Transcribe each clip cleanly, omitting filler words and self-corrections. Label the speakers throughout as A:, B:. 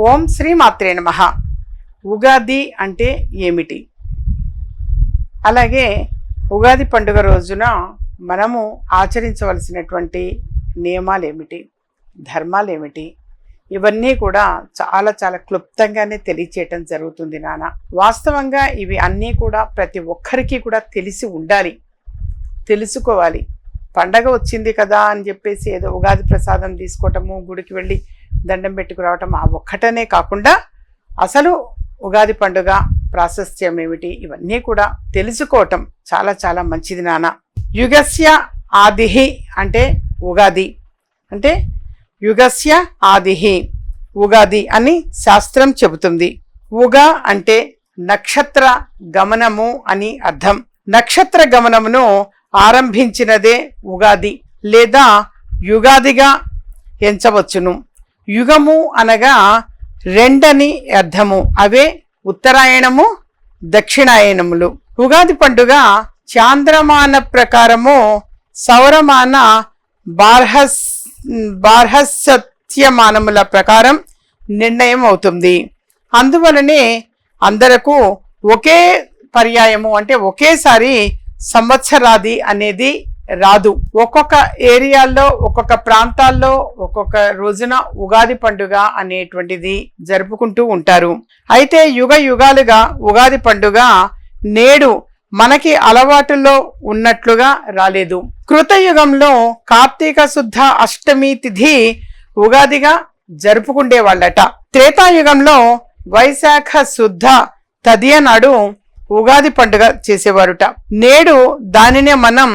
A: ఓం శ్రీ మాత్రే నమః. ఉగాది అంటే ఏమిటి? అలాగే ఉగాది పండుగ రోజున మనము ఆచరించవలసినటువంటి నియమాలు ఏమిటి, ధర్మాలు ఏమిటి, ఇవన్నీ కూడా చాలా చాలా క్లుప్తంగానే తెలియచేయటం జరుగుతుంది నాన్న. వాస్తవంగా ఇవి అన్నీ కూడా ప్రతి ఒక్కరికి కూడా తెలిసి ఉండాలి, తెలుసుకోవాలి. పండగ వచ్చింది కదా అని చెప్పేసి ఏదో ఉగాది ప్రసాదం తీసుకోవటము, గుడికి వెళ్ళి దండం పెట్టుకురావటం ఆ ఒక్కటనే కాకుండా అసలు ఉగాది పండుగ ప్రాశస్త్యం ఏమిటి, ఇవన్నీ కూడా తెలుసుకోవటం చాలా చాలా మంచిది నాన్న. యుగస్య ఆదిహి అంటే ఉగాది, అంటే యుగస్య ఆదిహి ఉగాది అని శాస్త్రం చెబుతుంది. ఉగా అంటే నక్షత్ర గమనము అని అర్థం. నక్షత్ర గమనమును ఆరంభించినదే ఉగాది లేదా యుగాదిగా ఎంచవచ్చును. యుగము అనగా రెండని అర్థము, అవే ఉత్తరాయణము దక్షిణాయనములు. ఉగాది పండుగ చాంద్రమాన ప్రకారము సౌరమాన బార్హస్యమానముల ప్రకారం నిర్ణయం అవుతుంది. అందువలనే అందరకు ఒకే పర్యాయము అంటే ఒకేసారి సంవత్సరాది అనేది రాదు. ఒక్కొక్క ఏరియాల్లో ఒక్కొక్క ప్రాంతాల్లో ఒక్కొక్క రోజున ఉగాది పండుగ అనేటువంటిది జరుపుకుంటూ ఉంటారు. అయితే యుగ యుగాలుగా ఉగాది పండుగ నేడు మనకి అలవాటులో ఉన్నట్లుగా రాలేదు. కృతయుగంలో కార్తీక శుద్ధ అష్టమి తిథి ఉగాదిగా జరుపుకుండేవాళ్ళట. త్రేతాయుగంలో వైశాఖ శుద్ధ తదియ నాడు ఉగాది పండుగ చేసేవారుట. నేడు దానినే మనం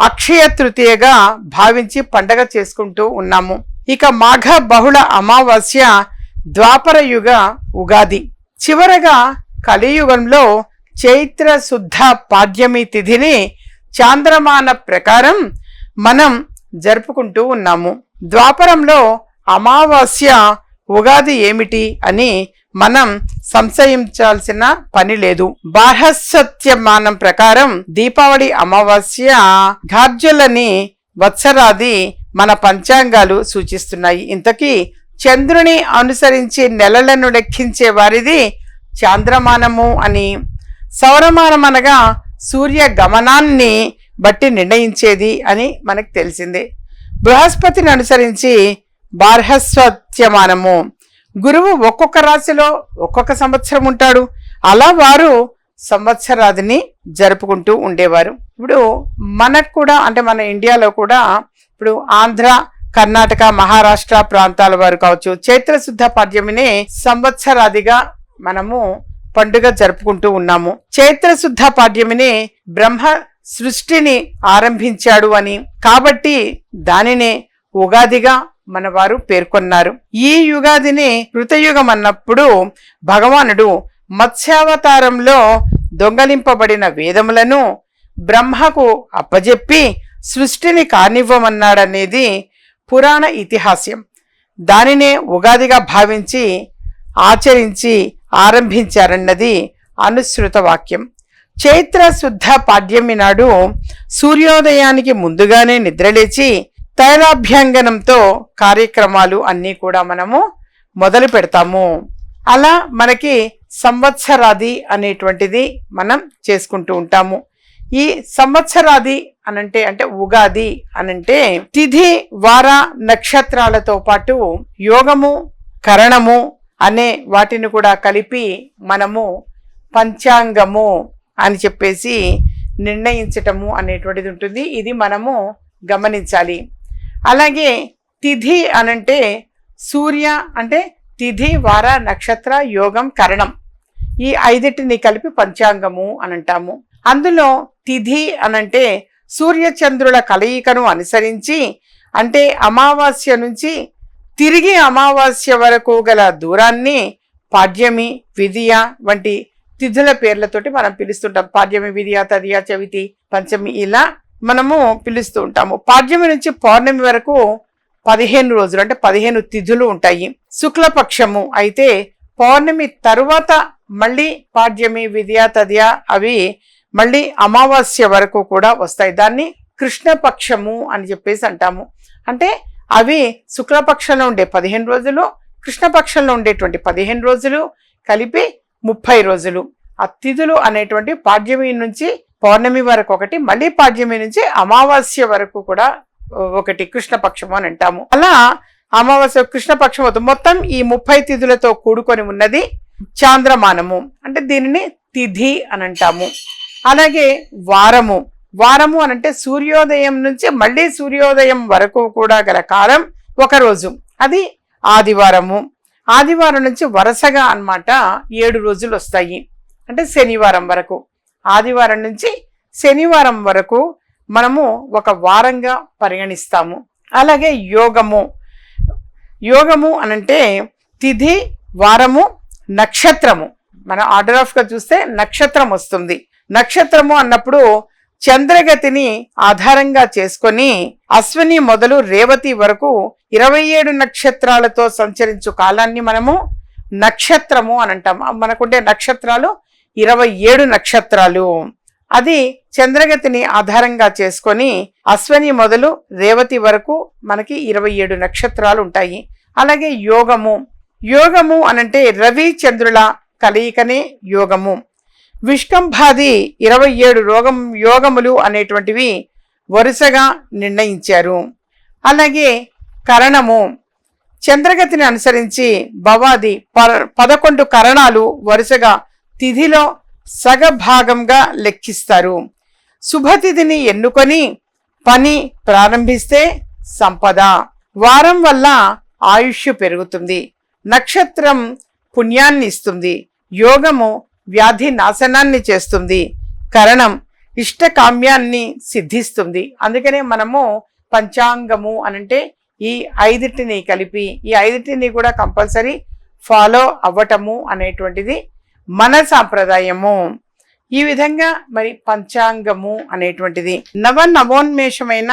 A: అక్షయ తృతీయగా భావించి పండగ చేసుకుంటూ ఉన్నాము. ఇక మాఘ బహుళ అమావాస్య ద్వాపర యుగ ఉగాది. చివరగా కలియుగంలో చైత్ర శుద్ధ పాడ్యమి తిథిని చాంద్రమాన ప్రకారం మనం జరుపుకుంటూ ఉన్నాము. ద్వాపరంలో అమావాస్య ఉగాది ఏమిటి అని మనం సంశయించాల్సిన పని లేదు. బార్హస్యమానం ప్రకారం దీపావళి అమావాస్య ఘార్జులని వత్సరాది మన పంచాంగాలు సూచిస్తున్నాయి. ఇంతకీ చంద్రుని అనుసరించి నెలలను లెక్కించే వారిది చాంద్రమానము అని, సౌరమానం అనగా సూర్య గమనాన్ని బట్టి నిర్ణయించేది అని మనకు తెలిసిందే. బృహస్పతిని అనుసరించి బార్హస్వత్యమానము. గురువు ఒక్కొక్క రాశిలో ఒక్కొక్క సంవత్సరం ఉంటాడు. అలా వారు సంవత్సరాదిని జరుపుకుంటూ ఉండేవారు. ఇప్పుడు మనకు కూడా అంటే మన ఇండియాలో కూడా ఇప్పుడు ఆంధ్ర, కర్ణాటక, మహారాష్ట్ర ప్రాంతాల వారు కావచ్చు, చైత్రశుద్ధ పాడ్యమిని సంవత్సరాదిగా మనము పండుగ జరుపుకుంటూ ఉన్నాము. చైత్రశుద్ధ పాడ్యమిని బ్రహ్మ సృష్టిని ఆరంభించాడు అని, కాబట్టి దానినే ఉగాదిగా మన వారు పేర్కొన్నారు. ఈ యుగాదిని కృతయుగం అన్నప్పుడు భగవానుడు మత్స్యావతారంలో దొంగలింపబడిన వేదములను బ్రహ్మకు అప్పజెప్పి సృష్టిని కానివ్వమన్నాడనేది పురాణ ఇతిహాస్యం. దానినే ఉగాదిగా భావించి ఆచరించి ఆరంభించారన్నది అనుసృత వాక్యం. చైత్ర శుద్ధ పాడ్యమి నాడు సూర్యోదయానికి ముందుగానే నిద్రలేచి తైలాభ్యంగనంతో కార్యక్రమాలు అన్నీ కూడా మనము మొదలు పెడతాము. అలా మనకి సంవత్సరాది అనేటువంటిది మనం చేసుకుంటూ ఉంటాము. ఈ సంవత్సరాది అనంటే అంటే ఉగాది అనంటే తిథి వార నక్షత్రాలతో పాటు యోగము కరణము అనే వాటిని కూడా కలిపి మనము పంచాంగము అని చెప్పేసి నిర్ణయించటము అనేటువంటిది ఉంటుంది. ఇది మనము గమనించాలి. అలాగే తిథి అనంటే సూర్య అంటే తిథి వార నక్షత్ర యోగం కరణం, ఈ ఐదింటిని కలిపి పంచాంగము అని అంటాము. అందులో తిథి అనంటే సూర్యచంద్రుల కలయికను అనుసరించి అంటే అమావాస్య నుంచి తిరిగి అమావాస్య వరకు గల దూరాన్ని పాడ్యమి, విదియ వంటి తిథుల పేర్లతోటి మనం పిలుస్తుంటాం. పాడ్యమి, విదియ, తదియ, చవితి, పంచమి ఇలా మనము పిలుస్తూ ఉంటాము. పాడ్యమి నుంచి పౌర్ణమి వరకు 15 రోజులు అంటే 15 తిథులు ఉంటాయి. శుక్లపక్షము అయితే పౌర్ణమి తరువాత మళ్ళీ పాడ్యమి, విదియ, తదియ అవి మళ్ళీ అమావాస్య వరకు కూడా వస్తాయి. దాన్ని కృష్ణపక్షము అని చెప్పేసి అంటాము. అంటే అవి శుక్లపక్షంలో ఉండే 15 రోజులు, కృష్ణపక్షంలో ఉండేటువంటి 15 రోజులు కలిపి 30 రోజులు. ఆ తిథులు అనేటువంటి పాడ్యమి నుంచి పౌర్ణమి వరకు ఒకటి, మళ్ళీ పాడ్యమి నుంచి అమావాస్య వరకు కూడా ఒకటి కృష్ణపక్షము అని అంటాము. అలా అమావాస్య కృష్ణపక్షం అవుతుంది. మొత్తం ఈ 30 తిథులతో కూడుకొని ఉన్నది చాంద్రమానము, అంటే దీనిని తిథి అని అంటాము. అలాగే వారము, వారము అనంటే సూర్యోదయం నుంచి మళ్ళీ సూర్యోదయం వరకు కూడా గల కాలం ఒక రోజు, అది ఆదివారము. ఆదివారం నుంచి వరుసగా అన్నమాట 7 రోజులు వస్తాయి, అంటే శనివారం వరకు. ఆదివారం నుంచి శనివారం వరకు మనము ఒక వారంగా పరిగణిస్తాము. అలాగే యోగము, యోగము అనంటే తిథి, వారము, నక్షత్రము. మన ఆర్డర్ ఆఫ్ గా చూస్తే నక్షత్రం వస్తుంది. నక్షత్రము అన్నప్పుడు చంద్రగతిని ఆధారంగా చేసుకొని అశ్విని మొదలు రేవతి వరకు 27 నక్షత్రాలతో సంచరించు కాలాన్ని మనము నక్షత్రము అని అంటాం. మనకుండే నక్షత్రాలు 27 నక్షత్రాలు. అది చంద్రగతిని ఆధారంగా చేసుకొని అశ్విని మొదలు రేవతి వరకు మనకి 27 నక్షత్రాలు ఉంటాయి. అలాగే యోగము, యోగము అనంటే రవి చంద్రుల కలయికనే యోగము. విష్కంభాది 27 యోగములు అనేటువంటివి వరుసగా నిర్ణయించారు. అలాగే కరణము, చంద్రగతిని అనుసరించి భవాది 11 కరణాలు వరుసగా తిథిలో సగభాగంగా లెక్కిస్తారు. శుభతిథిని ఎన్నుకొని పని ప్రారంభిస్తే సంపద, వారం వల్ల ఆయుష్ పెరుగుతుంది, నక్షత్రం పుణ్యాన్ని ఇస్తుంది, యోగము వ్యాధి నాశనాన్ని చేస్తుంది, కరణం ఇష్టకామ్యాన్ని సిద్ధిస్తుంది. అందుకనే మనము పంచాంగము అనంటే ఈ 5టిని కలిపి, ఈ 5టిని కూడా కంపల్సరీ ఫాలో అవ్వటము అనేటువంటిది మన సాంప్రదాయము. ఈ విధంగా మరి పంచాంగము అనేటువంటిది నవోన్మేషమైన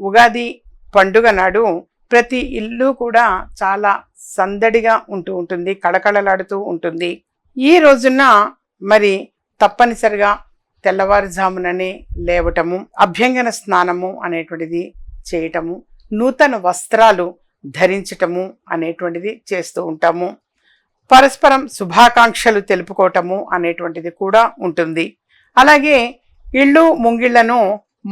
A: ఉగాది పండుగ నాడు ప్రతి ఇల్లు కూడా చాలా సందడిగా ఉంటుంది, కళకళలాడుతూ ఉంటుంది. ఈ రోజున మరి తప్పనిసరిగా తెల్లవారుజాముననే లేవటము, అభ్యంగన స్నానము అనేటువంటిది చేయటము, నూతన వస్త్రాలు ధరించటము అనేటువంటిది చేస్తూ ఉంటాము. పరస్పరం శుభాకాంక్షలు తెలుపుకోవటము అనేటువంటిది కూడా ఉంటుంది. అలాగే ఇళ్ళు ముంగిళ్లను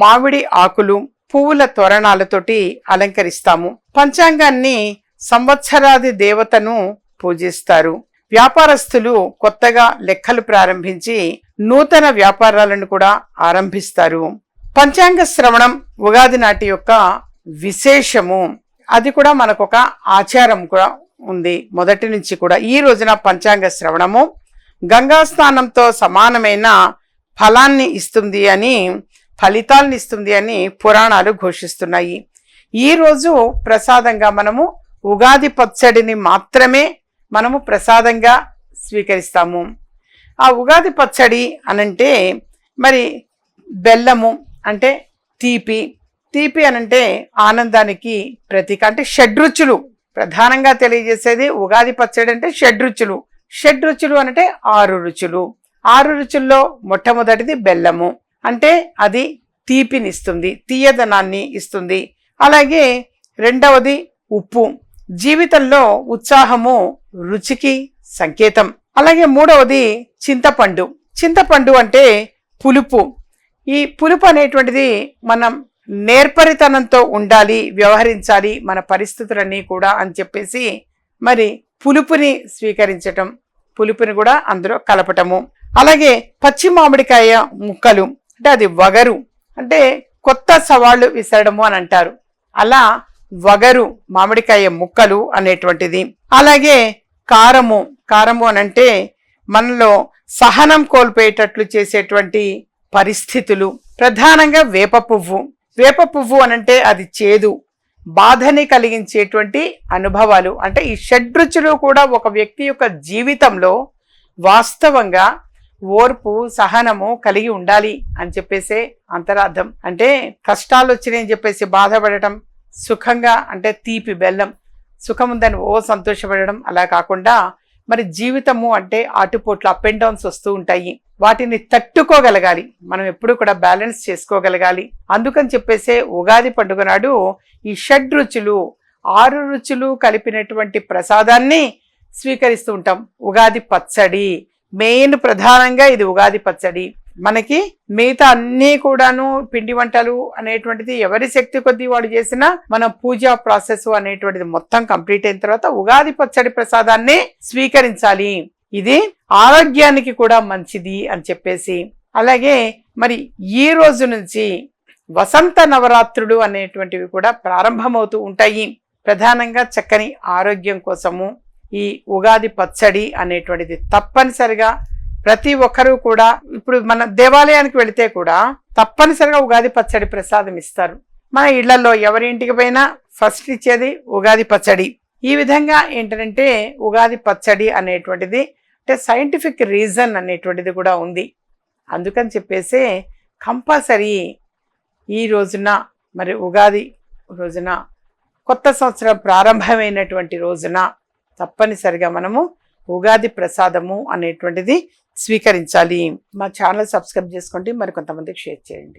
A: మామిడి ఆకులు, పువ్వుల తోరణాలతోటి అలంకరిస్తాము. పంచాంగాన్ని సంవత్సరాది దేవతను పూజిస్తారు. వ్యాపారస్తులు కొత్తగా లెక్కలు ప్రారంభించి నూతన వ్యాపారాలను కూడా ఆరంభిస్తారు. పంచాంగ శ్రవణం ఉగాది నాటి యొక్క విశేషము. అది కూడా మనకొక ఆచారం కూడా ఉంది మొదటి నుంచి కూడా. ఈ రోజున పంచాంగ శ్రవణము గంగా స్నానంతో సమానమైన ఫలాన్ని ఇస్తుంది అని, ఫలితాలను ఇస్తుంది అని పురాణాలు ఘోషిస్తున్నాయి. ఈ రోజు ప్రసాదంగా మనము ఉగాది పచ్చడిని మాత్రమే మనము ప్రసాదంగా స్వీకరిస్తాము. ఆ ఉగాది పచ్చడి అనంటే మరి బెల్లము అంటే తీపి, తీపి అనంటే ఆనందానికి ప్రతీక. అంటే షడ్రుచులు ప్రధానంగా తెలియజేసేది ఉగాది పచ్చడి అంటే షడ్రుచులు. షడ్రుచులు అంటే 6 రుచులు. 6 రుచుల్లో మొట్టమొదటిది బెల్లము, అంటే అది తీపినిస్తుంది, తీయదనాన్ని ఇస్తుంది. అలాగే రెండవది ఉప్పు, జీవితంలో ఉత్సాహము, రుచికి సంకేతం. అలాగే మూడవది చింతపండు. చింతపండు అంటే పులుపు. ఈ పులుపు అనేటువంటిది మనం నేర్పరితనంతో ఉండాలి, వ్యవహరించాలి మన పరిస్థితులన్నీ కూడా అని చెప్పేసి మరి పులుపుని స్వీకరించటం, పులుపుని కూడా అందులో కలపటము. అలాగే పచ్చి మామిడికాయ ముక్కలు అంటే అది వగరు, అంటే కొత్త సవాళ్లు విసరడము అని అంటారు. అలా వగరు మామిడికాయ ముక్కలు అనేటువంటిది. అలాగే కారము, కారము అనంటే మనలో సహనం కోల్పోయేటట్లు చేసేటువంటి పరిస్థితులు. ప్రధానంగా వేప పువ్వు. వేప పువ్వు అనంటే అది చేదు, బాధని కలిగించేటువంటి అనుభవాలు. అంటే ఈ షడ్రుచులు కూడా ఒక వ్యక్తి యొక్క జీవితంలో వాస్తవంగా ఓర్పు, సహనము కలిగి ఉండాలి అని చెప్పేసే అంతరార్థం. అంటే కష్టాలు వచ్చినాయని చెప్పేసి బాధపడటం, సుఖంగా అంటే తీపి బెల్లం, సుఖం ఉందని సంతోషపడడం అలా కాకుండా మరి జీవితము అంటే ఆటుపోట్లు, అప్ అండ్ డౌన్స్ వస్తూ ఉంటాయి. వాటిని తట్టుకోగలగాలి, మనం ఎప్పుడు కూడా బ్యాలెన్స్ చేసుకోగలగాలి. అందుకని చెప్పేసే ఉగాది పండుగ నాడు ఈ షడ్రుచులు 6 రుచులు కలిపినటువంటి ప్రసాదాన్ని స్వీకరిస్తూ ఉంటాం. ఉగాది పచ్చడి మెయిన్, ప్రధానంగా ఇది ఉగాది పచ్చడి. మనకి మిగతా అన్నీ కూడాను పిండి వంటలు అనేటువంటిది ఎవరి శక్తి కొద్దీ వాడు చేసినా మన పూజా ప్రాసెస్ అనేటువంటిది మొత్తం కంప్లీట్ అయిన తర్వాత ఉగాది పచ్చడి ప్రసాదాన్ని స్వీకరించాలి. ఇది ఆరోగ్యానికి కూడా మంచిది అని చెప్పేసి, అలాగే మరి ఈ రోజు నుంచి వసంత నవరాత్రులు అనేటువంటివి కూడా ప్రారంభమవుతూ ఉంటాయి. ప్రధానంగా చక్కని ఆరోగ్యం కోసము ఈ ఉగాది పచ్చడి అనేటువంటిది తప్పనిసరిగా ప్రతి ఒక్కరూ కూడా, ఇప్పుడు మన దేవాలయానికి వెళితే కూడా తప్పనిసరిగా ఉగాది పచ్చడి ప్రసాదం ఇస్తారు. మన ఇళ్లలో ఎవరి ఇంటికి పోయినా ఫస్ట్ ఇచ్చేది ఉగాది పచ్చడి. ఈ విధంగా ఏంటంటే ఉగాది పచ్చడి అనేటువంటిది అంటే సైంటిఫిక్ రీజన్ అనేటువంటిది కూడా ఉంది. అందుకని చెప్పేసి కంపల్సరీ ఈ రోజున మరి ఉగాది రోజున కొత్త సంవత్సరం ప్రారంభమైనటువంటి రోజున తప్పనిసరిగా మనము ఉగాది ప్రసాదము అనేటువంటిది స్వీకరించాలి. మా ఛానల్ సబ్స్క్రైబ్ చేసుకోండి, మరి కొంతమందికి షేర్ చేయండి.